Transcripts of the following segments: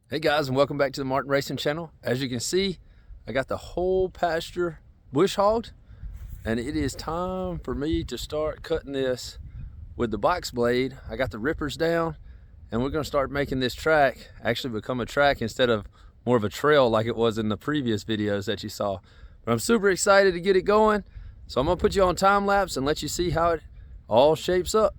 Hey guys, and welcome back to the Martin Racing channel. As you can see, I got the whole pasture bush hogged, and it is time for me to start cutting this with the box blade. I got the rippers down, and we're gonna start making this track actually become a track instead of more of a trail like it was in the previous videos that you saw. But I'm super excited to get it going, so I'm gonna put you on time lapse and let you see how it all shapes up.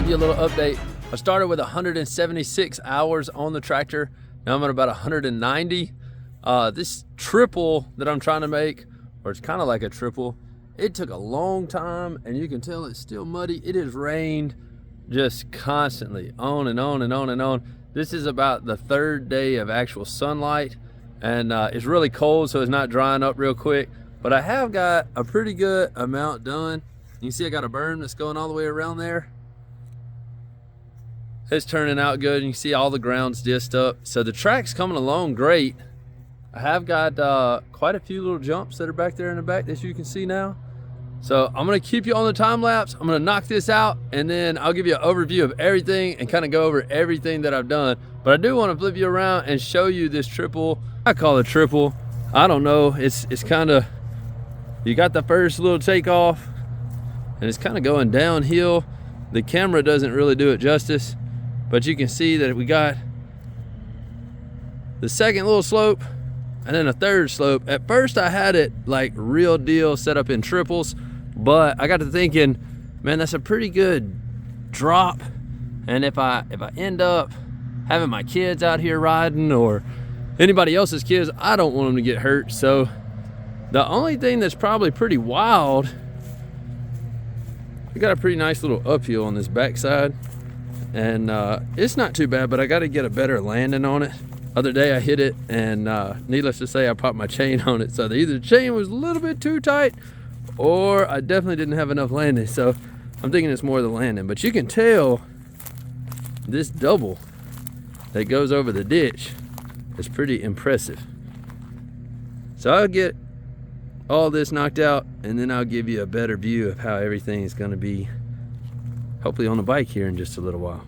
A little update. I started with 176 hours on the tractor. Now I'm at about 190. This triple that I'm trying to make, or it's kind of like a triple, it took a long time, and you can tell it's still muddy. It has rained just constantly, on and on and on and on. This is about the third day of actual sunlight, and it's really cold, so it's not drying up real quick, but I have got a pretty good amount done. You can see I got a berm that's going all the way around there. It's turning out good. You can see all the ground's disced up. So the track's coming along great. I have got quite a few little jumps that are back there in the back that you can see now. So I'm gonna keep you on the time lapse. I'm gonna knock this out, and then I'll give you an overview of everything and kind of go over everything that I've done. But I do want to flip you around and show you this triple. I call it triple. I don't know. It's kind of, you got the first little takeoff, and it's kind of going downhill. The camera doesn't really do it justice, but you can see that we got the second little slope and then a third slope. At first I had it like real deal set up in triples, but I got to thinking, man, that's a pretty good drop. And if I end up having my kids out here riding or anybody else's kids, I don't want them to get hurt. So the only thing that's probably pretty wild, we got a pretty nice little uphill on this backside, and it's not too bad, but I got to get a better landing on it. Other day I hit it, and needless to say, I popped my chain on it. So either the chain was a little bit too tight, or I definitely didn't have enough landing. So I'm thinking it's more the landing. But you can tell this double that goes over the ditch is pretty impressive. So I'll get all this knocked out, and then I'll give you a better view of how everything is going to be, hopefully on the bike here in just a little while.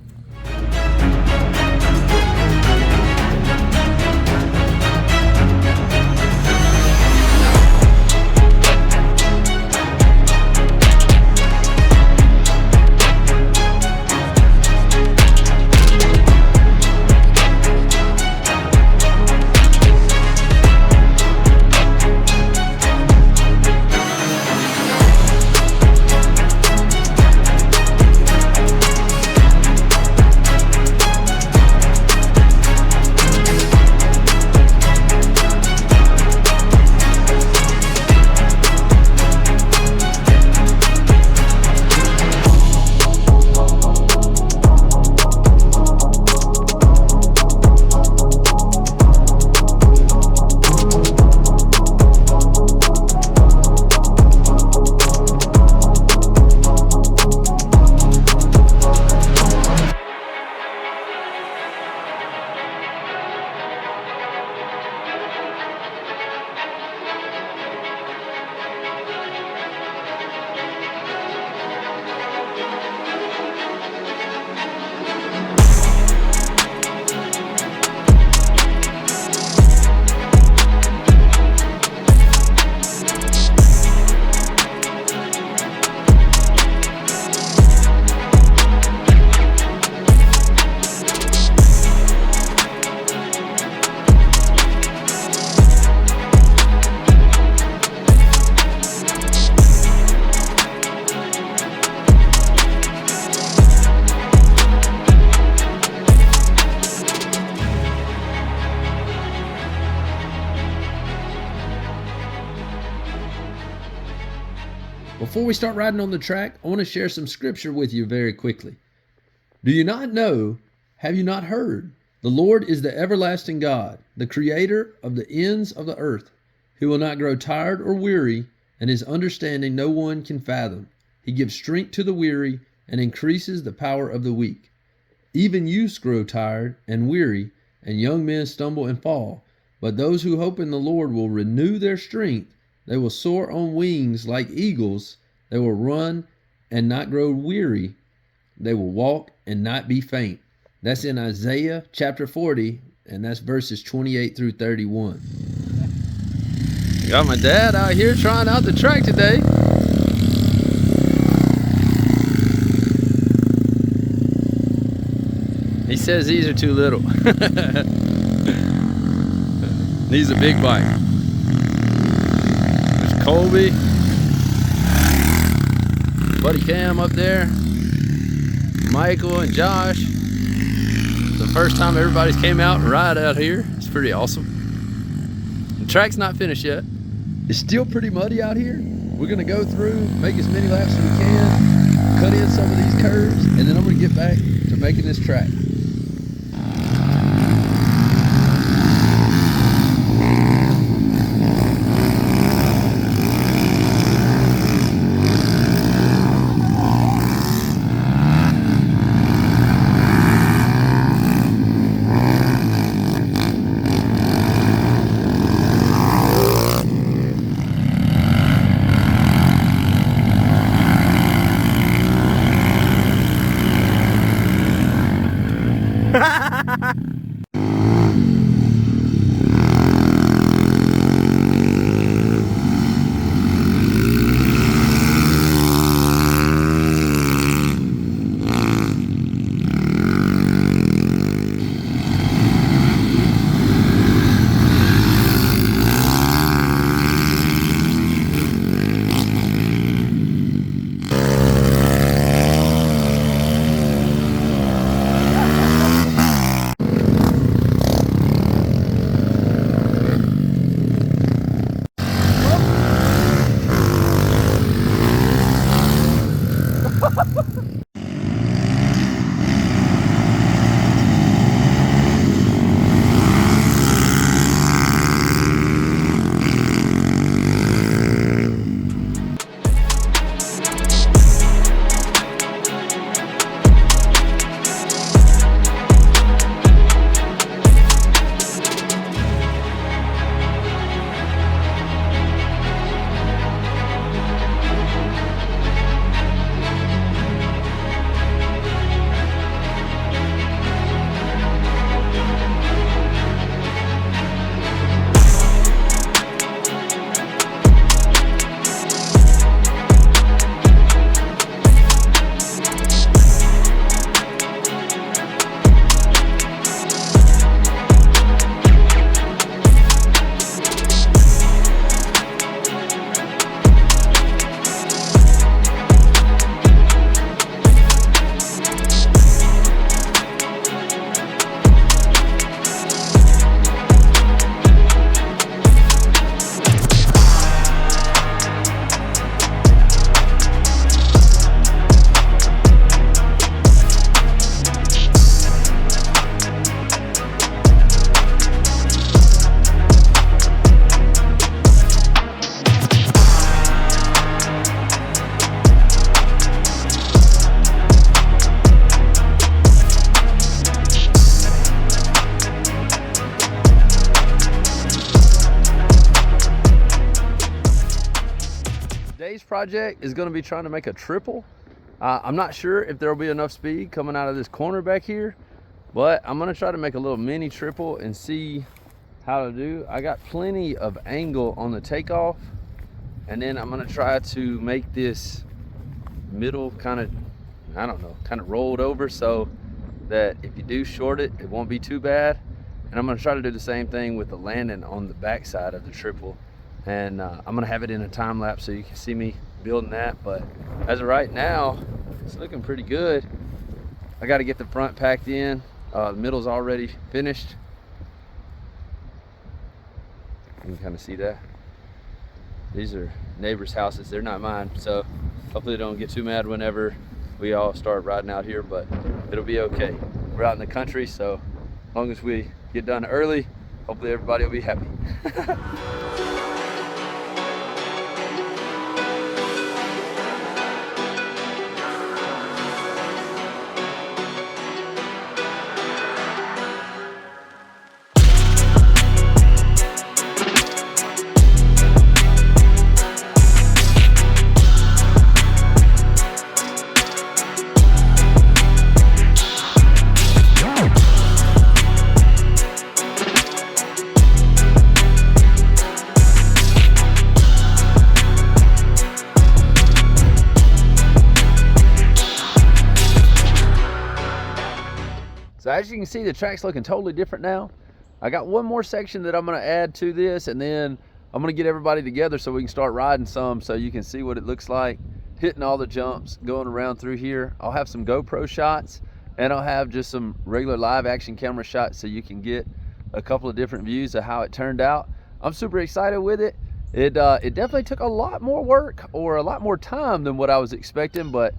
Before we start riding on the track, I want to share some scripture with you very quickly. Do you not know? Have you not heard? The Lord is the everlasting God, the creator of the ends of the earth. He will not grow tired or weary, and his understanding no one can fathom. He gives strength to the weary and increases the power of the weak. Even youths grow tired and weary, and young men stumble and fall. But those who hope in the Lord will renew their strength. They will soar on wings like eagles. They will run and not grow weary. They will walk and not be faint. That's in Isaiah chapter 40, and that's verses 28 through 31. Got my dad out here trying out the track today. He says these are too little. Needs a big bike. There's Colby. Buddy Cam up there. Michael and Josh. It's the first time everybody's came out and ride out here. It's pretty awesome. The track's not finished yet. It's still pretty muddy out here. We're gonna go through, make as many laps as we can, cut in some of these curves, and then I'm gonna get back to making this track. Today's project is going to be trying to make a triple. I'm not sure if there will be enough speed coming out of this corner back here, but I'm going to try to make a little mini triple and see how to do. I got plenty of angle on the takeoff, and then I'm going to try to make this middle kind of, I don't know, kind of rolled over so that if you do short it, it won't be too bad. And I'm going to try to do the same thing with the landing on the back side of the triple. And I'm going to have it in a time lapse so you can see me building that. But as of right now, it's looking pretty good. I got to get the front packed in. The middle's already finished. You can kind of see that. These are neighbors' houses. They're not mine. So hopefully they don't get too mad whenever we all start riding out here, but it'll be okay. We're out in the country, so as long as we get done early, hopefully everybody will be happy. So as you can see, the track's looking totally different now. I got one more section that I'm gonna add to this, and then I'm gonna get everybody together so we can start riding some so you can see what it looks like, hitting all the jumps, going around through here. I'll have some GoPro shots, and I'll have just some regular live action camera shots so you can get a couple of different views of how it turned out. I'm super excited with it. It definitely took a lot more work or a lot more time than what I was expecting, but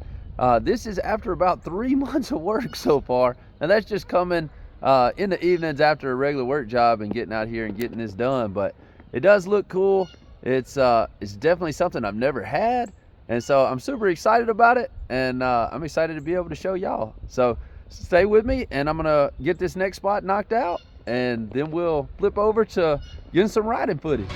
this is after about 3 months of work so far, and that's just coming in the evenings after a regular work job and getting out here and getting this done. But it does look cool. It's definitely something I've never had, and so I'm super excited about it, and I'm excited to be able to show y'all. So stay with me, and I'm gonna get this next spot knocked out, and then we'll flip over to getting some riding footage.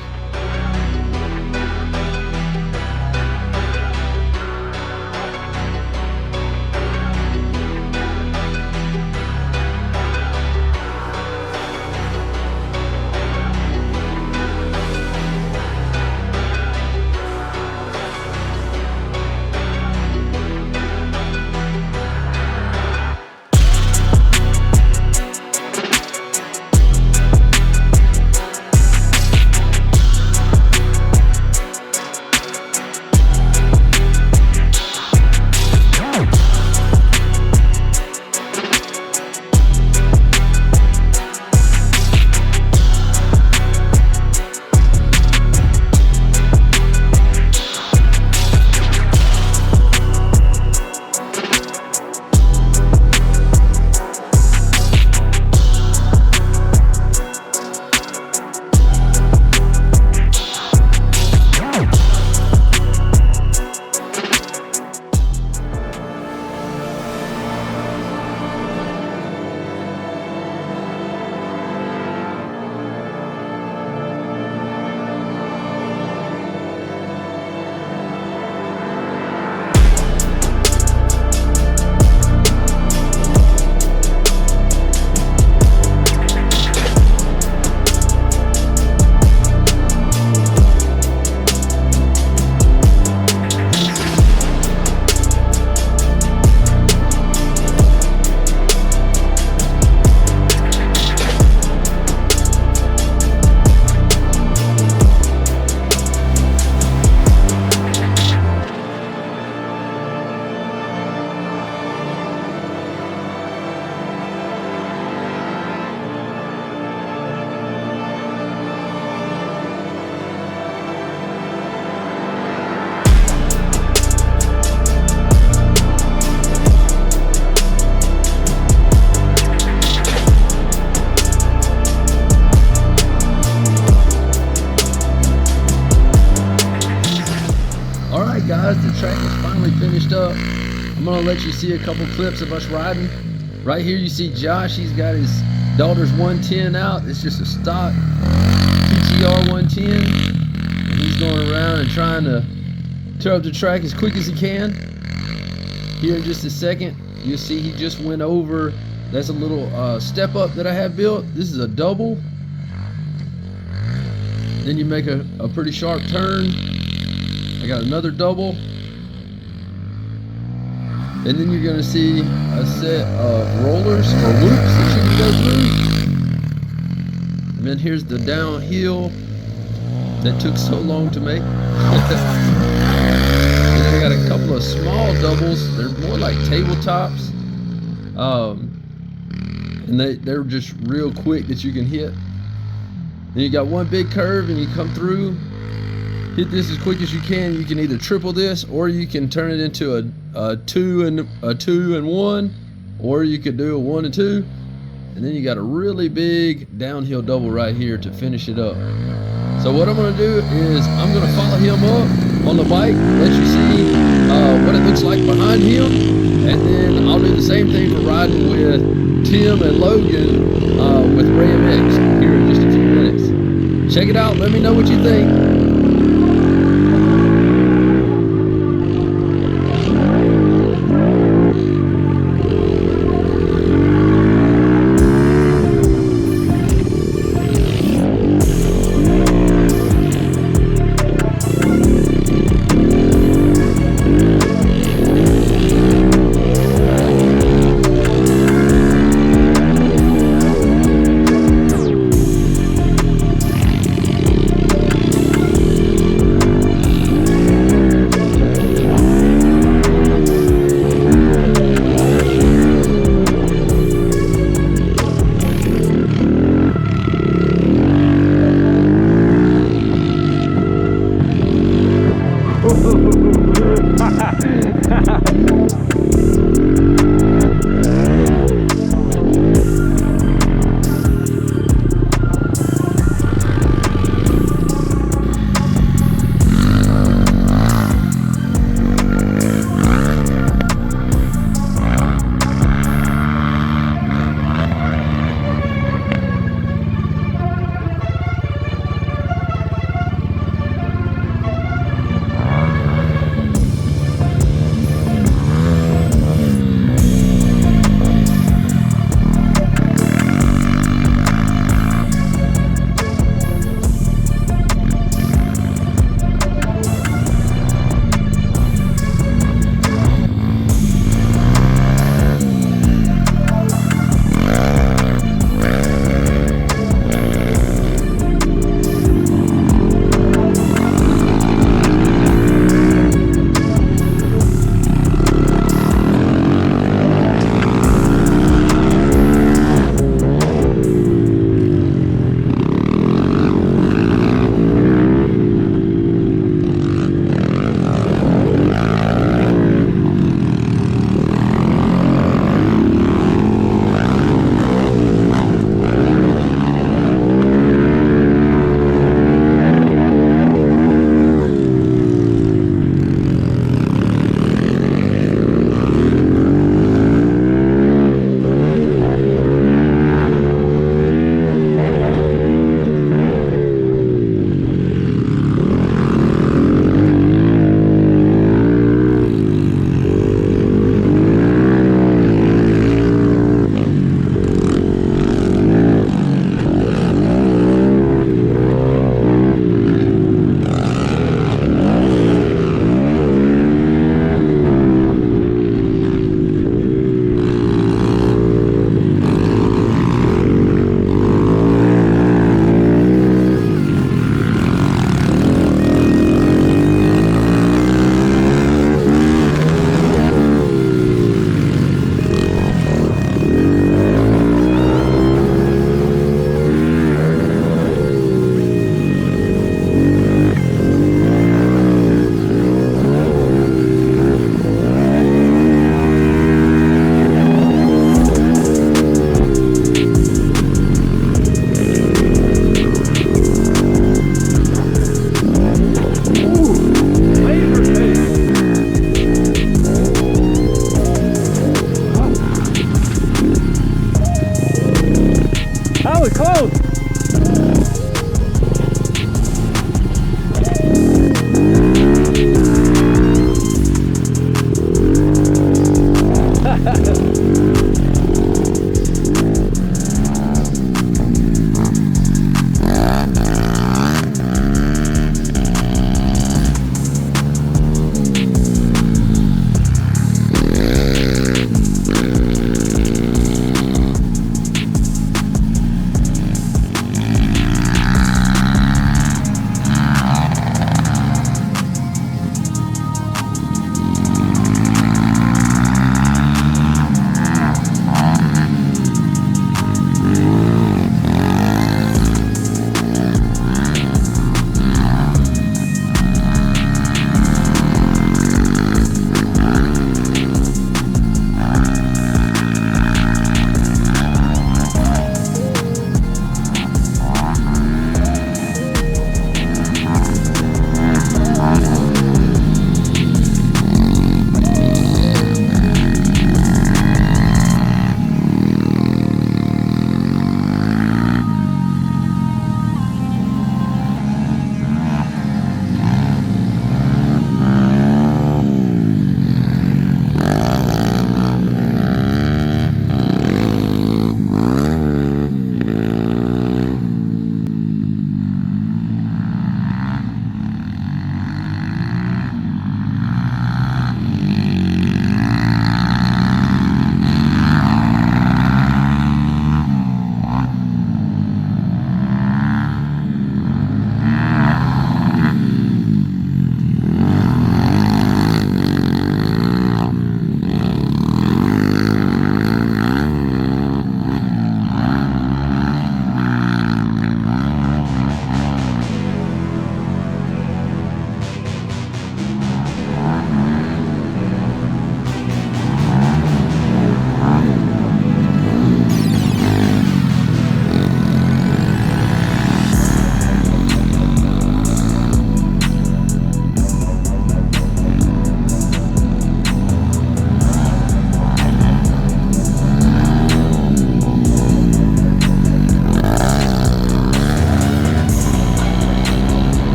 Guys, the track is finally finished up. I'm gonna let you see a couple clips of us riding. Right here you see Josh, he's got his daughter's 110 out. It's just a stock PTR 110, and he's going around and trying to tear up the track as quick as he can. Here in just a second, you'll see he just went over. That's a little step up that I have built. This is a double. Then you make a pretty sharp turn. I got another double. And then you're gonna see a set of rollers or loops that you can go through. And then here's the downhill that took so long to make. Then I got a couple of small doubles. They're more like tabletops. And they're just real quick that you can hit. Then you got one big curve and you come through, hit this as quick as you can. You can either triple this or you can turn it into a two and one, or you could do a 1 and 2. And then you got a really big downhill double right here to finish it up. So what I'm gonna do is I'm gonna follow him up on the bike, let you see what it looks like behind him, and then I'll do the same thing for riding with Tim and Logan with Ray MX here in just a few minutes. Check it out, let me know what you think.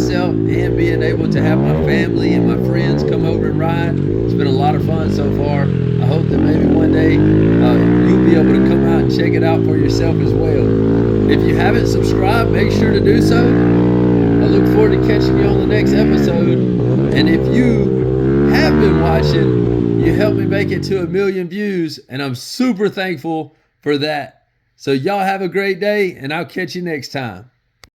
myself and being able to have my family and my friends come over and ride. It's been a lot of fun so far. I hope that maybe one day you'll be able to come out and check it out for yourself as well. If you haven't subscribed, make sure to do so. I look forward to catching you on the next episode. And if you have been watching, you helped me make it to 1 million views, and I'm super thankful for that. So y'all have a great day, and I'll catch you next time.